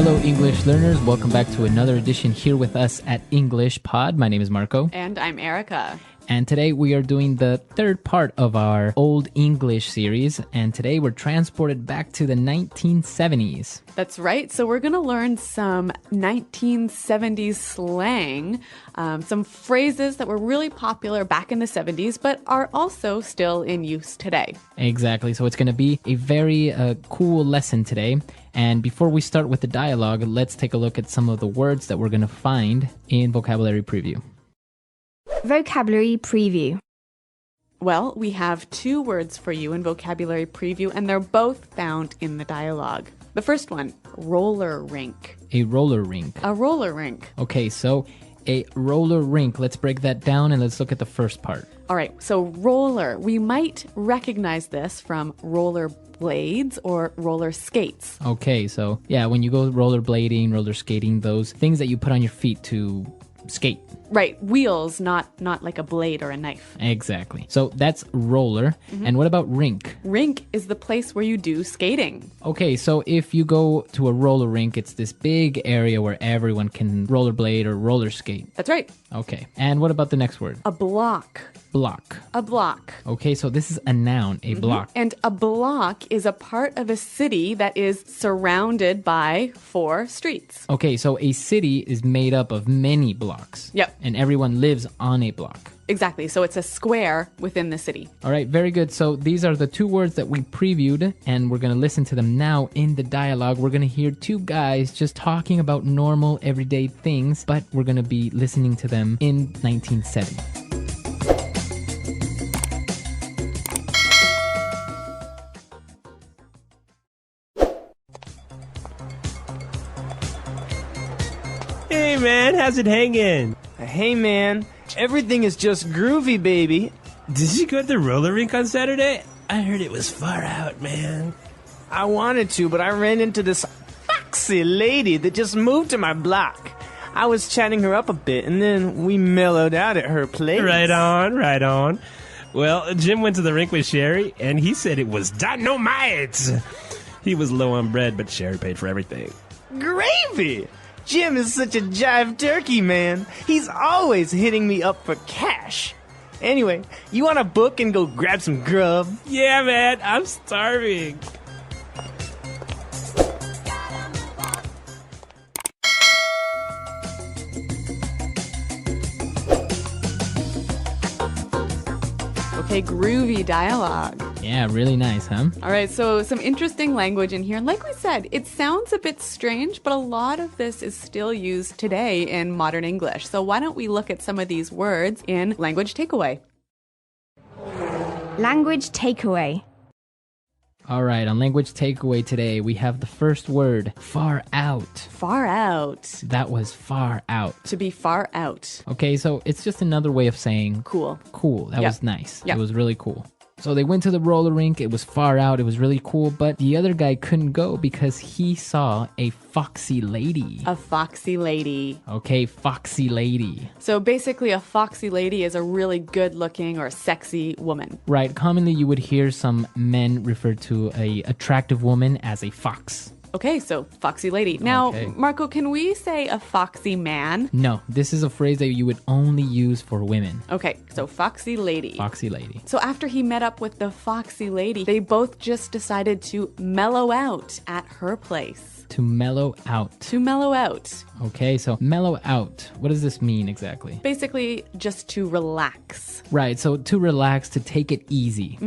Hello, English learners. Welcome back to another edition here with us at English Pod. My name is Marco. And I'm Erica. And today we are doing the third part of our Old English series. And today we're transported back to the 1970s. That's right. So we're going to learn some 1970s slang, some phrases that were really popular back in the 70s, but are also still in use today. Exactly. So it's going to be a very cool lesson today. And before we start with the dialogue, let's take a look at some of the words that we're going to find in Vocabulary Preview. Vocabulary Preview. Well, we have two words for you in Vocabulary Preview, and they're both found in the dialogue. The first one, roller rink. A roller rink. A roller rink. Okay, so a roller rink. Let's break that down and let's look at the first part. All right, so roller. We might recognize this from roller blades or roller skates. Okay, so yeah, when you go rollerblading, roller skating, those things that you put on your feet to skate. Right, wheels, not like a blade or a knife. Exactly. So that's roller. And what about rink? Rink is the place where you do skating. Okay, so if you go to a roller rink, it's this big area where everyone can rollerblade or roller skate. That's right. Okay. And what about the next word? A block. Block. A block. Okay, so this is a noun, a block. And a block is a part of a city that is surrounded by 4 streets. Okay, so a city is made up of many blocks. Yep. And everyone lives on a block. Exactly. So it's a square within the city. All right, very good. So these are the two words that we previewed, and we're going to listen to them now in the dialogue. We're going to hear two guys just talking about normal, everyday things, but we're going to be listening to them in 1970. Hey man, how's it hanging? Hey man, everything is just groovy, baby. Did you go to the roller rink on Saturday? I heard it was far out, man. I wanted to, but I ran into this foxy lady that just moved to my block. I was chatting her up a bit, and then we mellowed out at her place. Right on, right on. Well, Jim went to the rink with Sherry, and he said it was dynamite. He was low on bread, but Sherry paid for everything. Gravy! Jim is such a jive turkey, man. He's always hitting me up for cash. Anyway, you want to book and go grab some grub? Yeah, man, I'm starving. Okay, groovy dialogue. Yeah, really nice, huh? All right, so some interesting language in here. And like we said, it sounds a bit strange, but a lot of this is still used today in modern English. So why don't we look at some of these words in Language Takeaway? Language Takeaway. All right, on Language Takeaway today, we have the first word, far out. Far out. That was far out. To be far out. Okay, so it's just another way of saying Cool. cool. That Yep. was nice. Yep. It was really cool. So they went to the roller rink. It was far out. It was really cool. But the other guy couldn't go because he saw a foxy lady. A foxy lady. Okay, foxy lady. So basically, a foxy lady is a really good looking or sexy woman. Right. Commonly, you would hear some men refer to a attractive woman as a fox. Okay, so foxy lady. Now, Okay. Marco, can we say a foxy man? No, this is a phrase that you would only use for women. Okay, so foxy lady. Foxy lady. So after he met up with the foxy lady, they both just decided to mellow out at her place. To mellow out. To mellow out. Okay, so mellow out. What does this mean exactly? Basically, just to relax. Right, so to relax, to take it easy.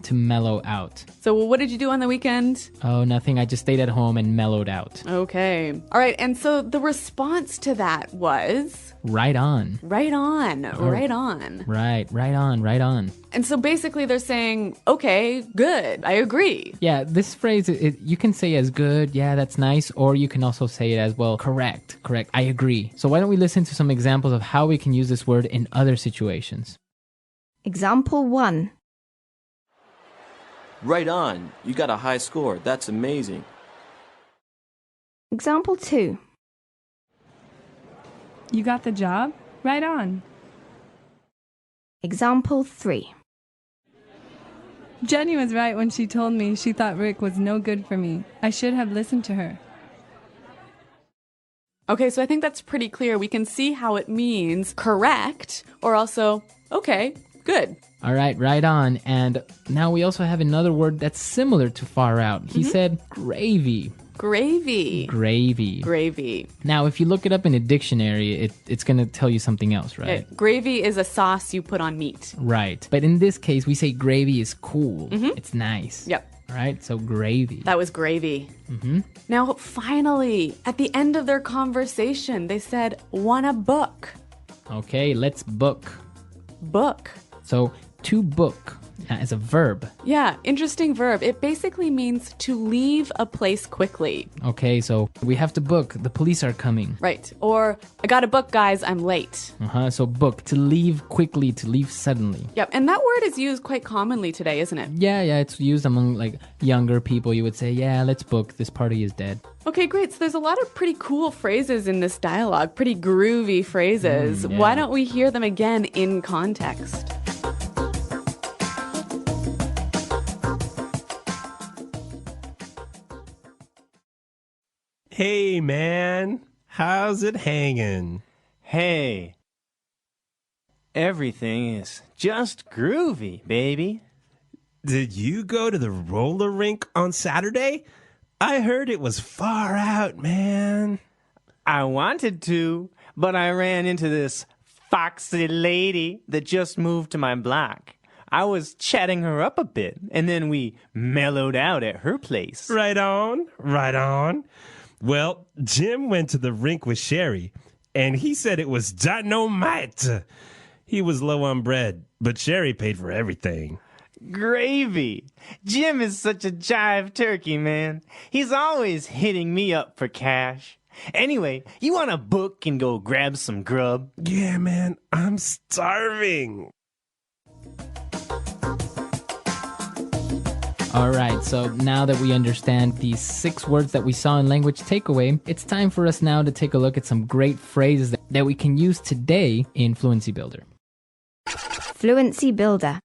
To mellow out. So what did you do on the weekend? Oh, nothing. I just stayed at home and mellowed out. Okay. All right, and so the response to that was... Right on. Right on. Right on. Right on, right on. And so basically they're saying, okay, good, I agree. Yeah, this phrase, you can say as good, yeah, that's nice, or you can also say it as, well, correct, I agree. So why don't we listen to some examples of how we can use this word in other situations? Example 1. Right on. You got a high score. That's amazing. Example 2. You got the job? Right on. Example 3. Jenny was right when she told me she thought Rick was no good for me. I should have listened to her. Okay, so I think that's pretty clear. We can see how it means correct or also, okay, good. All right, right on. And now we also have another word that's similar to far out. He said gravy. Gravy. Gravy. Gravy. Now, if you look it up in a dictionary, it's going to tell you something else, right? Gravy is a sauce you put on meat. Right. But in this case, we say gravy is cool. It's nice. Yep. Right? So gravy. That was gravy. Now, finally, at the end of their conversation, they said, wanna book. Okay, let's book. Book. So to book as a verb. Yeah, interesting verb. It basically means to leave a place quickly. Okay, so we have to book. The police are coming. Right. Or, I gotta book, guys, I'm late. So book, to leave quickly, to leave suddenly. Yep, and that word is used quite commonly today, isn't it? Yeah, it's used among like younger people. You would say, yeah, let's book. This party is dead. Okay, great. So there's a lot of pretty cool phrases in this dialogue, pretty groovy phrases. Yeah. Why don't we hear them again in context? Hey, man. How's it hanging? Hey. Everything is just groovy, baby. Did you go to the roller rink on Saturday? I heard it was far out, man. I wanted to, but I ran into this foxy lady that just moved to my block. I was chatting her up a bit, and then we mellowed out at her place. Right on, right on. Well, Jim went to the rink with Sherry, and he said it was dynamite. He was low on bread, but Sherry paid for everything. Gravy. Jim is such a jive turkey, man. He's always hitting me up for cash. Anyway, you want to book and go grab some grub? Yeah, man, I'm starving. All right, so now that we understand these 6 words that we saw in Language Takeaway, it's time for us now to take a look at some great phrases that we can use today in Fluency Builder. Fluency Builder.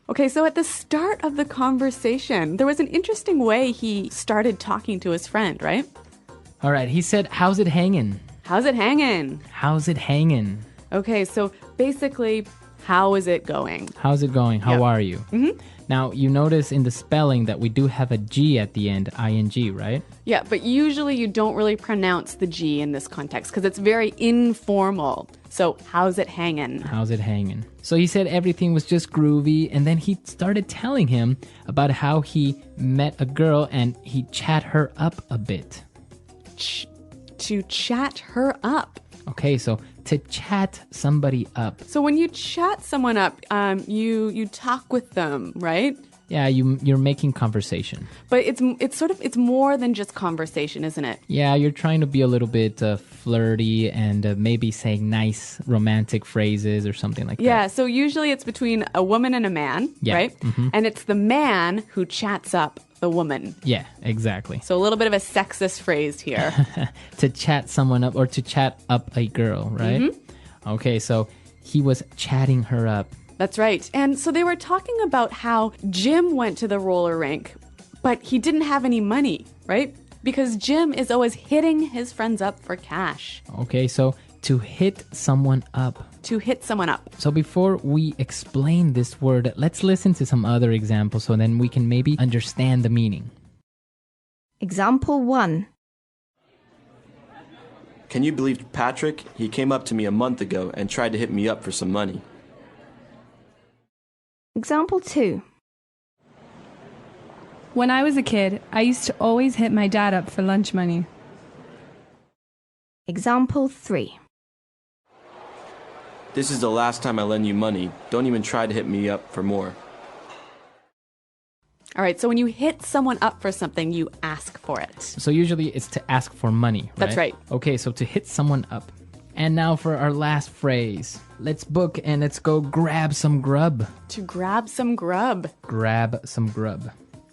Okay, so at the start of the conversation, there was an interesting way he started talking to his friend, right? All right, he said, how's it hanging? How's it hanging? How's it hanging? Okay, so basically, how is it going? How's it going? How Yeah. are you? Now, you notice in the spelling that we do have a G at the end, ing, right? Yeah, but usually you don't really pronounce the G in this context because it's very informal. So, how's it hanging? How's it hanging? So he said everything was just groovy, and then he started telling him about how he met a girl and he chat her up a bit. To chat her up. Okay, so to chat somebody up. So when you chat someone up, you talk with them, right? Yeah, you're making conversation. But it's more than just conversation, isn't it? Yeah, you're trying to be a little bit flirty and maybe saying nice romantic phrases or something like that. Yeah, so usually it's between a woman and a man, Yeah, right? And it's the man who chats up the woman. Yeah, exactly. So a little bit of a sexist phrase here. To chat someone up or to chat up a girl, right? Okay, so he was chatting her up. That's right. And so they were talking about how Jim went to the roller rink, but he didn't have any money, right? Because Jim is always hitting his friends up for cash. Okay, so to hit someone up. To hit someone up. So before we explain this word, let's listen to some other examples so then we can maybe understand the meaning. Example 1. Can you believe Patrick? He came up to me a month ago and tried to hit me up for some money. Example 2. When I was a kid, I used to always hit my dad up for lunch money. Example 3. This is the last time I lend you money. Don't even try to hit me up for more. All right, so when you hit someone up for something, you ask for it. So usually it's to ask for money, right? That's right. Okay, so to hit someone up. And now for our last phrase. Let's book and let's go grab some grub. To grab some grub. Grab some grub.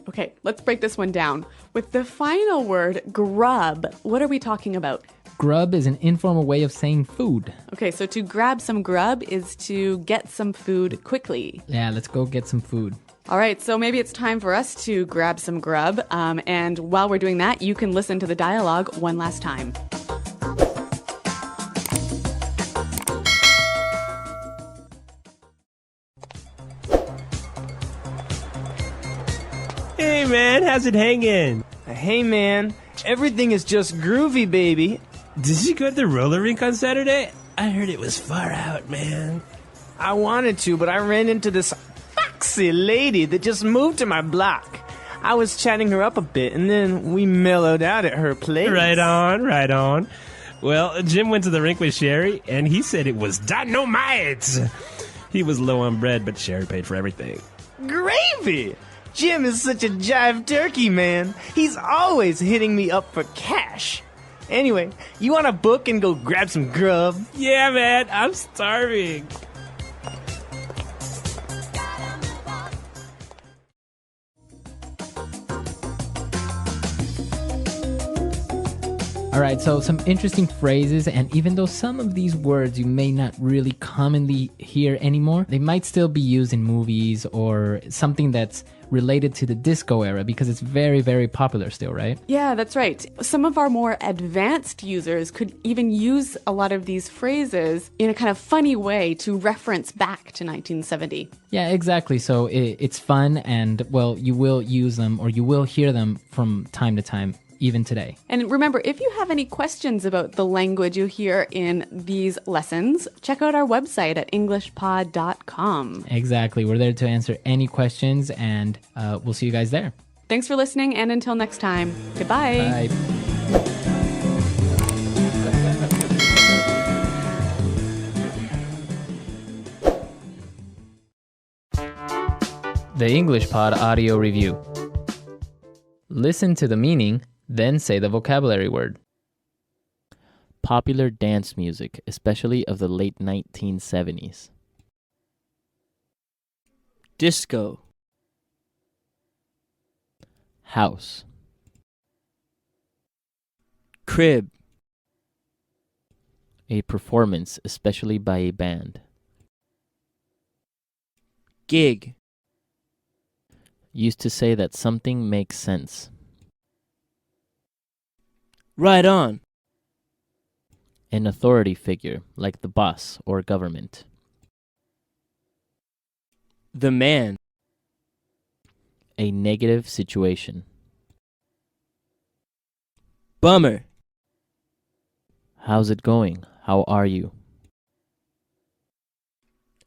Okay, let's break this one down. With the final word, grub, what are we talking about? Grub is an informal way of saying food. Okay, so to grab some grub is to get some food quickly. Yeah, let's go get some food. All right, so maybe it's time for us to grab some grub. And while we're doing that, you can listen to the dialogue one last time. man, how's it hanging? Hey, man, everything is just groovy, baby. Did you go to the roller rink on Saturday? I heard it was far out, man. I wanted to, but I ran into this foxy lady that just moved to my block. I was chatting her up a bit, and then we mellowed out at her place. Right on, right on. Well, Jim went to the rink with Sherry, and he said it was dynamite. He was low on bread, but Sherry paid for everything. Gravy! Jim is such a jive turkey, man. He's always hitting me up for cash. Anyway, you want to book and go grab some grub? Yeah, man, I'm starving. All right, so some interesting phrases, and even though some of these words you may not really commonly hear anymore, they might still be used in movies or something that's related to the disco era because it's very, very popular still, right? Yeah, that's right. Some of our more advanced users could even use a lot of these phrases in a kind of funny way to reference back to 1970. Yeah, exactly. So it's fun, and, well, you will use them or you will hear them from time to time, even today. And remember, if you have any questions about the language you hear in these lessons, check out our website at englishpod.com. Exactly. We're there to answer any questions, and we'll see you guys there. Thanks for listening, and until next time, goodbye. Bye. The English Pod Audio Review. Listen to the meaning, then say the vocabulary word. Popular dance music, especially of the late 1970s. Disco. House. Crib. A performance, especially by a band. Gig. Used to say that something makes sense. Right on. An authority figure, like the boss or government. The man. A negative situation. Bummer. How's it going? How are you?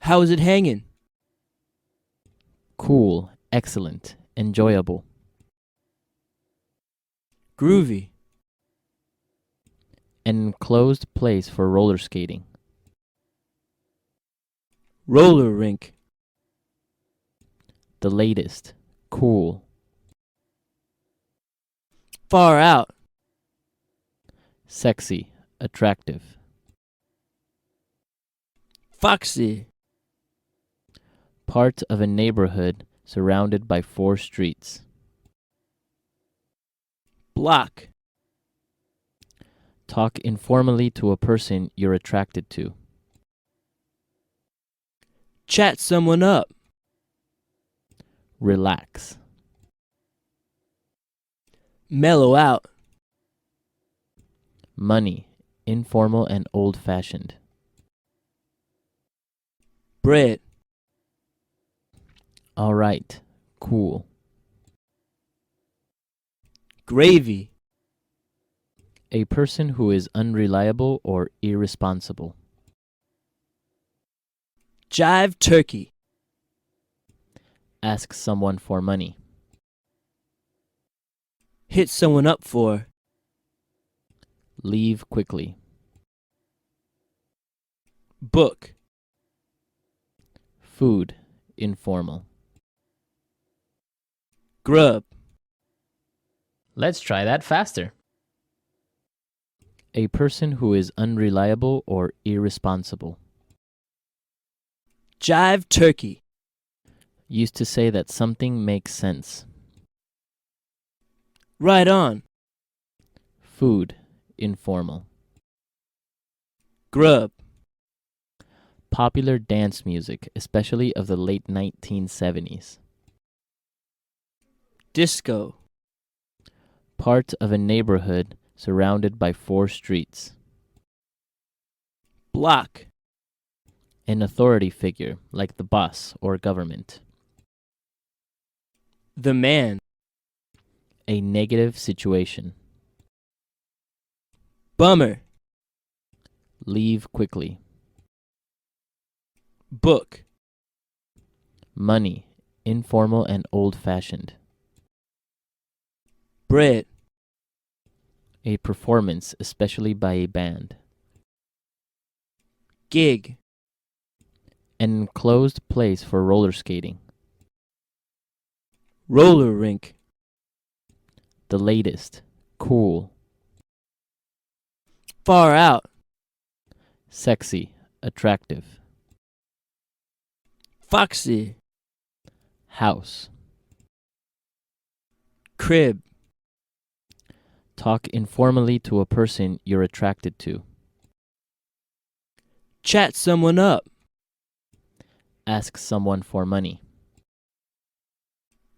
How is it hanging? Cool, excellent, enjoyable. Groovy. An enclosed place for roller skating. Roller rink. The latest, cool. Far out. Sexy, attractive. Foxy. Part of a neighborhood surrounded by 4 streets. Block. Talk informally to a person you're attracted to. Chat someone up. Relax. Mellow out. Money, informal and old-fashioned. Bread. All right, cool. Gravy. A person who is unreliable or irresponsible. Jive turkey. Ask someone for money. Hit someone up for. Leave quickly. Book. Food, informal. Grub. Let's try that faster. A person who is unreliable or irresponsible. Jive turkey. Used to say that something makes sense. Right on. Food, informal. Grub. Popular dance music, especially of the late 1970s. Disco. Part of a neighborhood surrounded by 4 streets. Block. An authority figure, like the boss or government. The man. A negative situation. Bummer. Leave quickly. Book. Money. Informal and old-fashioned. Bread. A performance, especially by a band. Gig. An enclosed place for roller skating. Roller rink. The latest. Cool. Far out. Sexy. Attractive. Foxy. House. Crib. Talk informally to a person you're attracted to. Chat someone up. Ask someone for money.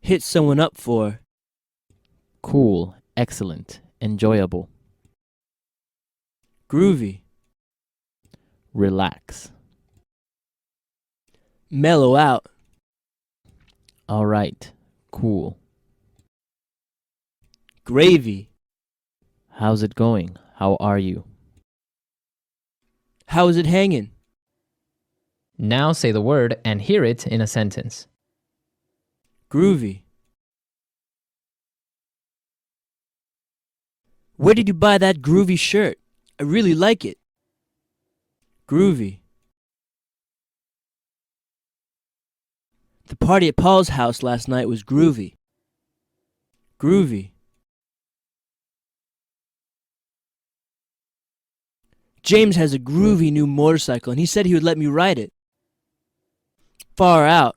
Hit someone up for. Cool. Excellent. Enjoyable. Groovy. Relax. Mellow out. All right. Cool. Gravy. How's it going? How are you? How is it hanging? Now say the word and hear it in a sentence. Groovy. Where did you buy that groovy shirt? I really like it. Groovy. The party at Paul's house last night was groovy. Groovy. James has a groovy new motorcycle and he said he would let me ride it. Far out.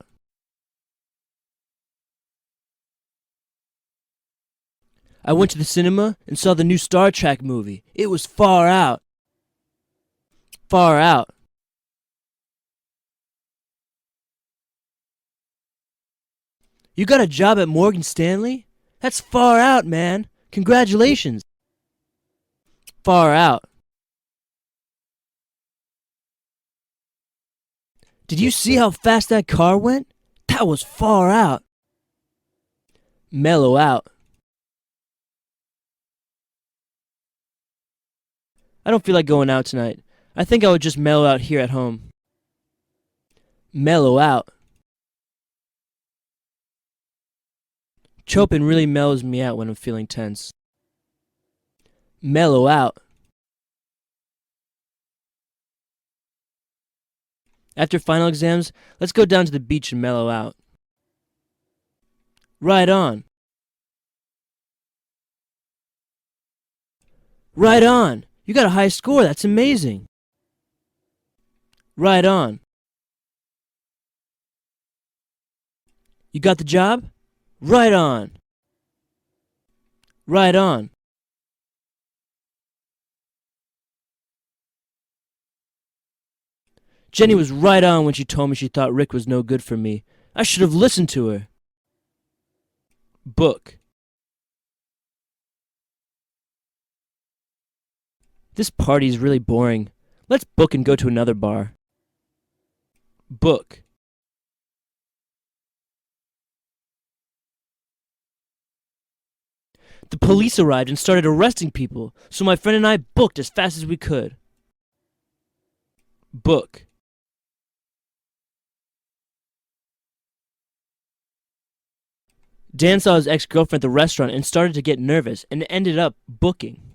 I went to the cinema and saw the new Star Trek movie. It was far out. Far out. You got a job at Morgan Stanley? That's far out, man. Congratulations. Far out. Did you see how fast that car went? That was far out. Mellow out. I don't feel like going out tonight. I think I would just mellow out here at home. Mellow out. Chopin really mellows me out when I'm feeling tense. Mellow out. After final exams, let's go down to the beach and mellow out. Right on. Right on. You got a high score. That's amazing. Right on. You got the job? Right on. Right on. Jenny was right on when she told me she thought Rick was no good for me. I should have listened to her. Book. This party's really boring. Let's book and go to another bar. Book. The police arrived and started arresting people, so my friend and I booked as fast as we could. Book. Dan saw his ex-girlfriend at the restaurant and started to get nervous and ended up booking.